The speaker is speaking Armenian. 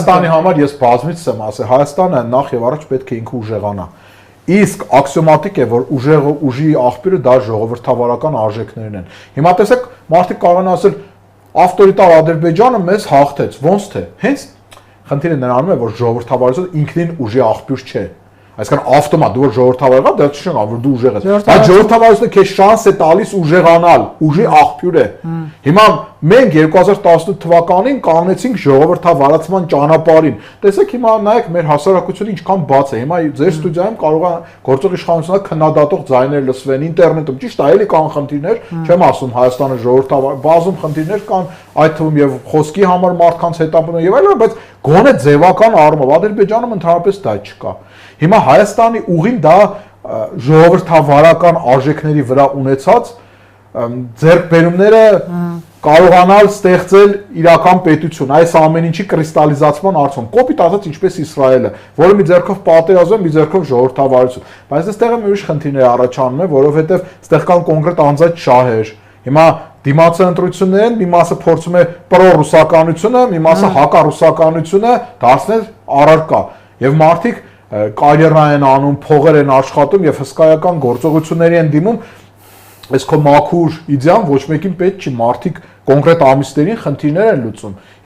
Հայաստանի համար ես բազմից եմ ասել, Հայաստանը նախ եւ առաջ պետք է ինքը ուժեղանա։ Իսկ աքսիոմատիկ է, որ ուժի աղբյուրը դա ժողովրդավարական արժեքներն են։ Հիմա տեսեք, մարդիկ կարող են ասել, ավտորիտար Ադրբեջանը մեզ հաղթեց, ոնց թե։ Հենց խնդիրը նրանում է, որ ժողովրդավարությունը ինքնին ուժի աղբյուր չէ։ Այսինքն ավտոմատ դու ժողովրդավար ես, դա չի նշանակում, որ դու ուժեղ ես։ Այդ ժողովրդավարությունը քեզ շանս է տալիս ուժեղանալ, ուժի աղբյուր է։ Հիմա մենք 2018 թվականին կանգնեցինք ժողովրդավարացման ճանապարհին։ Տեսեք հիմա նայեք մեր հասարակությունը ինչքան բաց է։ Հիմա ձեր ստուդիայում կարող է գործող իշխանությունը քննադատող ձայներ լսվեն ինտերնետում։ Ճիշտ է, էլի կան խնդիրներ, չեմ ասում Հայաստանը ժողովրդավար, բազում խնդիրներ կան, այդ թվում եւ խոսքի համար մարդկանց հետապնդում եւ այլն, բայց գոնե ձևական առումով Ադրբեջանում ընդհանրապես դա չկա։ Հիմա Հայաստանի ուղին դա ժողովրդավարական արժեքների վրա ունեցած ձեռքբերումները կարողանալ ստեղծել իրական պետություն, այս ամեն ինչի կրիստալիզացման արդյունք, կոպիտ ասած ինչպես Իսրայելը, որը մի ձեռքով պատերազմ, մի ձեռքով ժողովրդավարություն, բայց այստեղ մի ուրիշ խնդիրներ առաջանում է, որովհետև այստեղ կան կոնկրետ անձած շահեր։ Հիմա դիմացի ընտրություններ են, մի մասը փորձում է պրոռուսականությունը, մի մասը հակառուսականությունը դարձնել առարկա, եւ մարդիկ կարիերա են անում, փողեր են աշխատում եւ հսկայական գործողությունների են դիմում, այս քո մաքուր իդեան ոչ մեկին պետք չի, մարդիկ կոնկրետ ամիսներին խնդիրներ են լուծում։